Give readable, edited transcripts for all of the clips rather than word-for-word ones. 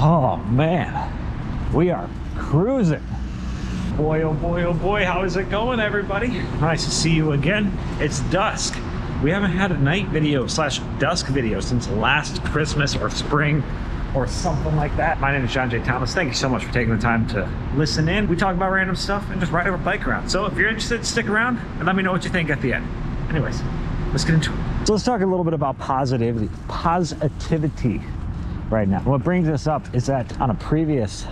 Oh man, we are cruising. Boy, oh boy, oh boy, how is it going, everybody? Nice to see you again. It's dusk. We haven't had a night video slash dusk video since last Christmas or spring or something like that. My name is John J. Thomas. Thank you so much for taking the time to listen in. We talk about random stuff and just ride our bike around. So if you're interested, stick around and let me know what you think at the end. Anyways, let's get into it. So let's talk a little bit about positivity right now. What brings this up is that on a previous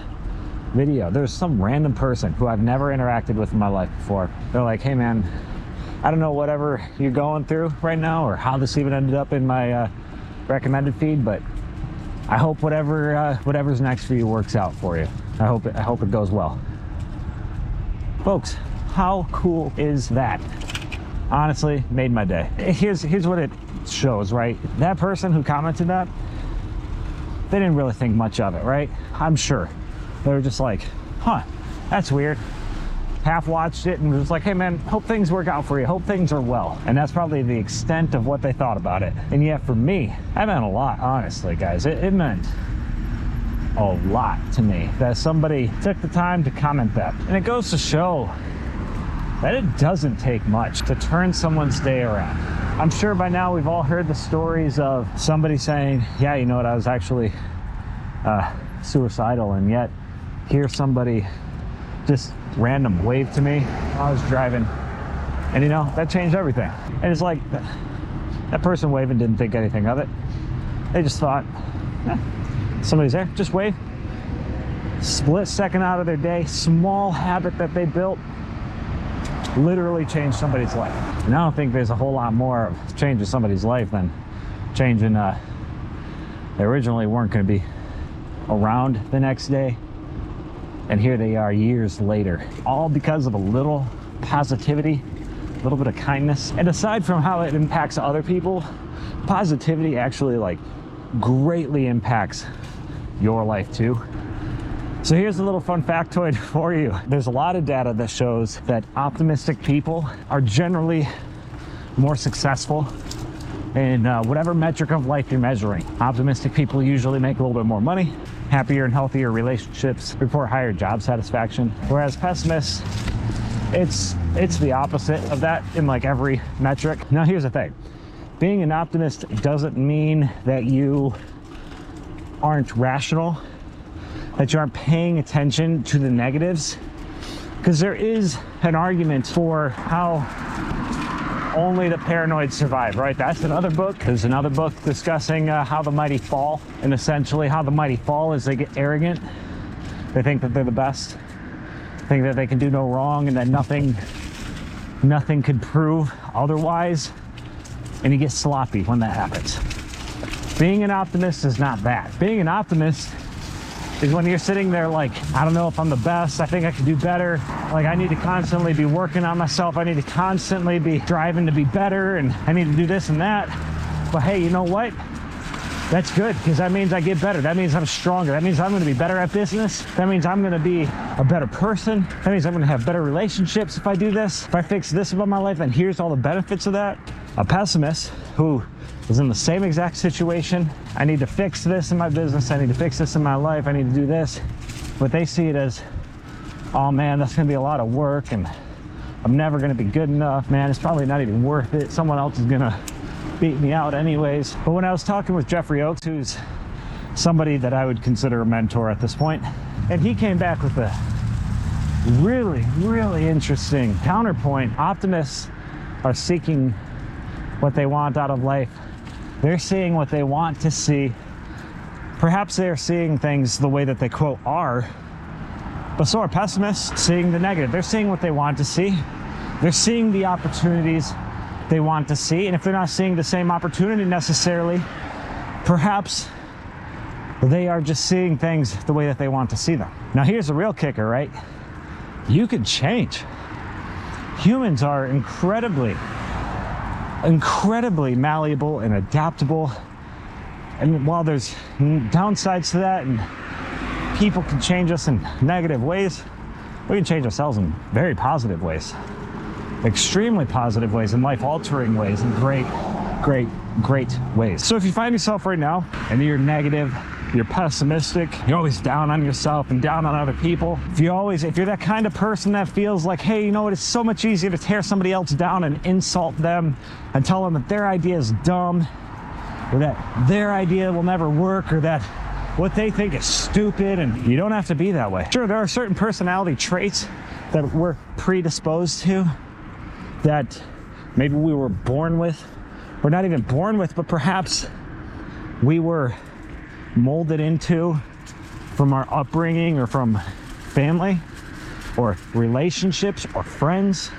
video, there's some random person who I've never interacted with in my life before. They're like, hey man, I don't know whatever you're going through right now or how this even ended up in my recommended feed, but I hope whatever's next for you works out for you. I hope it goes well. Folks, how cool is that? Honestly, made my day. Here's what it shows, right? That person who commented that, they didn't really think much of it, right? I'm sure. They were just like, huh, that's weird. Half watched it and was like, hey man, hope things work out for you. Hope things are well. And that's probably the extent of what they thought about it. And yet for me, that meant a lot, honestly, guys. It meant a lot to me that somebody took the time to comment that. And it goes to show that it doesn't take much to turn someone's day around. I'm sure by now we've all heard the stories of somebody saying, yeah, you know what, I was actually suicidal, and yet here's somebody just random wave to me while I was driving, and you know, that changed everything. And it's like, that person waving didn't think anything of it. They just thought, somebody's there, just wave. Split second out of their day, small habit that they built literally changed somebody's life. And I don't think there's a whole lot more of changing somebody's life than changing they originally weren't going to be around the next day, and here they are years later, all because of a little positivity, a little bit of kindness. And aside from how it impacts other people, positivity actually like greatly impacts your life too. So here's a little fun factoid for you. There's a lot of data that shows that optimistic people are generally more successful in whatever metric of life you're measuring. Optimistic people usually make a little bit more money, happier and healthier relationships, report higher job satisfaction. Whereas pessimists, it's the opposite of that in like every metric. Now here's the thing. Being an optimist doesn't mean that you aren't rational, that you aren't paying attention to the negatives, because there is an argument for how only the paranoid survive, right? That's another book. There's another book discussing how the mighty fall, and essentially how the mighty fall is they get arrogant. They think that they're the best, think that they can do no wrong, and that nothing could prove otherwise, and you get sloppy when that happens. Being an optimist is not that. Being an optimist is when you're sitting there like, I don't know if I'm the best, I think I can do better, like I need to constantly be working on myself, I need to constantly be driving to be better, and I need to do this and that. But hey, you know what? That's good, because that means I get better. That means I'm stronger. That means I'm going to be better at business. That means I'm going to be a better person. That means I'm going to have better relationships if I do this. If I fix this about my life, then here's all the benefits of that. A pessimist who is in the same exact situation, I need to fix this in my business, I need to fix this in my life, I need to do this. But they see it as, oh man, that's going to be a lot of work, and I'm never going to be good enough. Man, it's probably not even worth it. Someone else is going to beat me out anyways. But when I was talking with Jeffrey Oaks, who's somebody that I would consider a mentor at this point, and he came back with a really, really interesting counterpoint. Optimists are seeking what they want out of life. They're seeing what they want to see. Perhaps they're seeing things the way that they quote are, but so are pessimists, seeing the negative. They're seeing what they want to see. They're seeing the opportunities they want to see. And if they're not seeing the same opportunity necessarily, perhaps they are just seeing things the way that they want to see them. Now here's the real kicker, right? You can change. Humans are incredibly malleable and adaptable. And while there's downsides to that, and people can change us in negative ways, we can change ourselves in very positive ways. Extremely positive ways, and life-altering ways, and great ways. So if you find yourself right now and you're negative, you're pessimistic, you're always down on yourself and down on other people, if you're that kind of person that feels like, hey, you know what, it's so much easier to tear somebody else down and insult them and tell them that their idea is dumb, or that their idea will never work, or that what they think is stupid, and you don't have to be that way. Sure, there are certain personality traits that we're predisposed to, that maybe we were born with, or not even born with, but perhaps we were molded into from our upbringing or from family or relationships or friends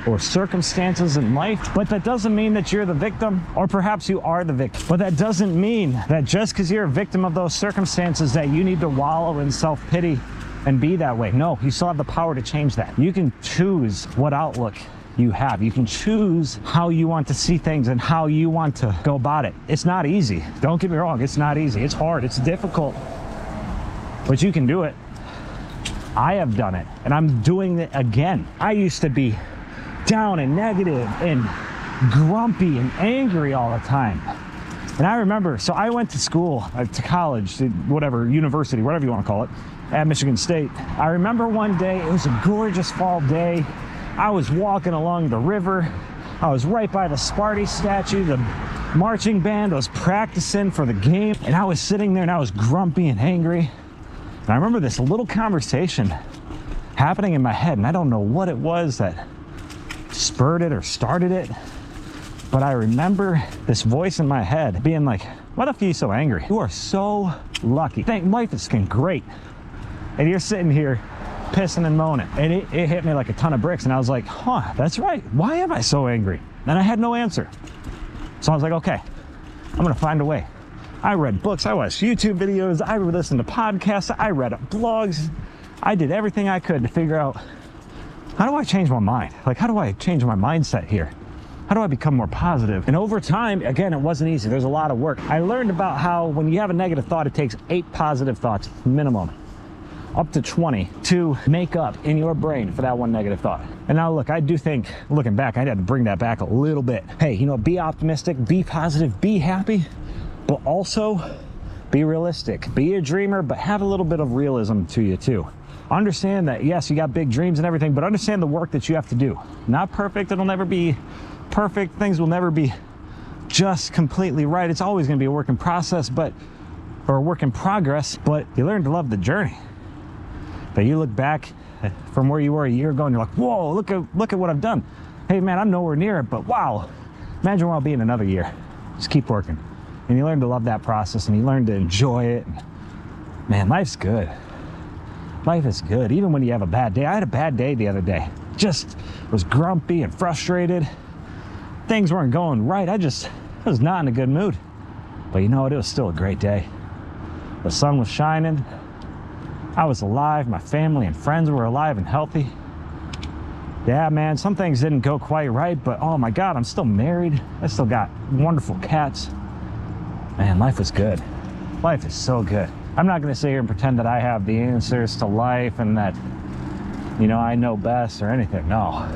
or circumstances in life. But that doesn't mean that you're the victim, or perhaps you are the victim. But that doesn't mean that just because you're a victim of those circumstances that you need to wallow in self-pity and be that way. No, you still have the power to change that. You can choose what outlook you have. You can choose how you want to see things and how you want to go about it. It's not easy. Don't get me wrong. It's not easy. It's hard. It's difficult. But you can do it. I have done it, and I'm doing it again. I used to be down and negative and grumpy and angry all the time. And I remember, so I went to school, to college, to whatever, university, whatever you want to call it, at Michigan State. I remember one day, it was a gorgeous fall day. I was walking along the river. I was right by the Sparty statue. The marching band was practicing for the game. And I was sitting there and I was grumpy and angry. And I remember this little conversation happening in my head. And I don't know what it was that spurred it or started it. But I remember this voice in my head being like, why the fuck are you so angry? You are so lucky. Life is great. And you're sitting here pissing and moaning. And it hit me like a ton of bricks. And I was like, huh, that's right. Why am I so angry? And I had no answer. So I was like, okay, I'm gonna find a way. I read books, I watched YouTube videos, I listened to podcasts, I read blogs. I did everything I could to figure out, how do I change my mind? Like, how do I change my mindset here? How do I become more positive? And over time, again, it wasn't easy. There's a lot of work. I learned about how when you have a negative thought, it takes 8 positive thoughts minimum, up to 20, to make up in your brain for that one negative thought. And now look, I do think, looking back, I had to bring that back a little bit. Hey, you know, be optimistic, be positive, be happy, but also be realistic. Be a dreamer, but have a little bit of realism to you too. Understand that, yes, you got big dreams and everything, but understand the work that you have to do. Not perfect, it'll never be perfect. Things will never be just completely right. It's always gonna be a work in process, or a work in progress, but you learn to love the journey. That you look back from where you were a year ago and you're like, whoa, look at what I've done. Hey man, I'm nowhere near it, but wow, imagine where I'll be in another year. Just keep working. And you learn to love that process and you learn to enjoy it. Man, life's good. Life is good, even when you have a bad day. I had a bad day the other day. Just was grumpy and frustrated. Things weren't going right. I was not in a good mood. But you know what? It was still a great day. The sun was shining. I was alive. My family and friends were alive and healthy. Yeah, man, some things didn't go quite right, but oh my God, I'm still married. I still got wonderful cats. Man, life was good. Life is so good. I'm not gonna sit here and pretend that I have the answers to life and that, you know, I know best or anything. No.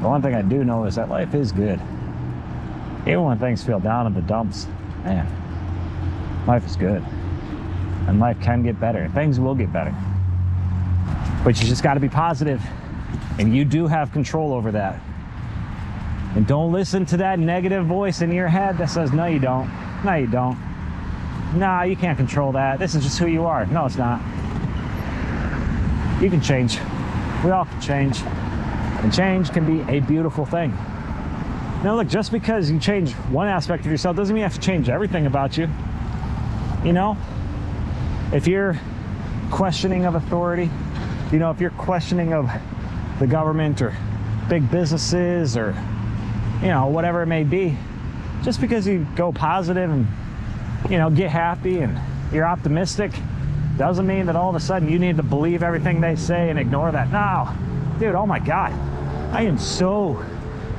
The one thing I do know is that life is good. Even when things feel down in the dumps, man, life is good. And life can get better. Things will get better. But you just gotta be positive. And you do have control over that. And don't listen to that negative voice in your head that says, no, you don't. No, you don't. Nah, you can't control that. This is just who you are. No, it's not. You can change. We all can change. And change can be a beautiful thing. Now look, just because you change one aspect of yourself doesn't mean you have to change everything about you. You know? If you're questioning of authority, you know, if you're questioning of the government or big businesses or, you know, whatever it may be, just because you go positive and, you know, get happy and you're optimistic, doesn't mean that all of a sudden you need to believe everything they say and ignore that. No, dude, oh my God. I am so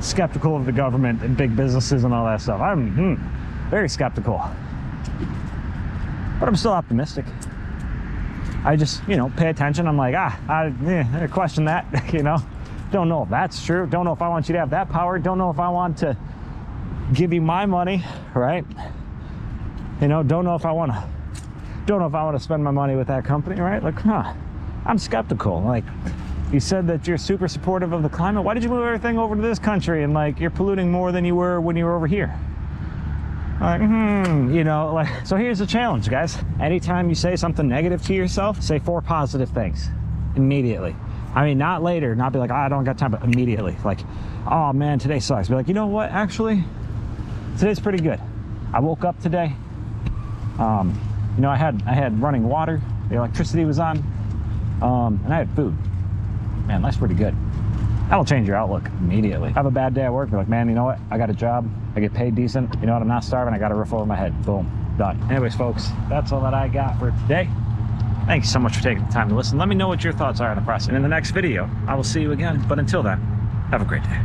skeptical of the government and big businesses and all that stuff. I'm very skeptical. But I'm still optimistic. I just, you know, pay attention. I'm like, I question that, you know. Don't know if that's true. Don't know if I want you to have that power. Don't know if I want to give you my money, right? You know, don't know if I want to don't know if I want to spend my money with that company, right? Like, I'm skeptical. Like, you said that you're super supportive of the climate. Why did you move everything over to this country and like you're polluting more than you were when you were over here? Like, you know, like, so here's the challenge, guys. Anytime you say something negative to yourself, say 4 positive things immediately. I mean, not later, not be like, oh, I don't got time, but immediately. Like, oh man, today sucks. Be like, you know what, actually, today's pretty good. I woke up today. You know, I had running water, the electricity was on, and I had food. Man, that's pretty good. That'll change your outlook immediately. Have a bad day at work, be like, man, you know what? I got a job, I get paid decent. You know what? I'm not starving. I got a roof over my head. Boom, done. Anyways, folks, that's all that I got for today. Thanks so much for taking the time to listen. Let me know what your thoughts are on the process. And in the next video, I will see you again. But until then, have a great day.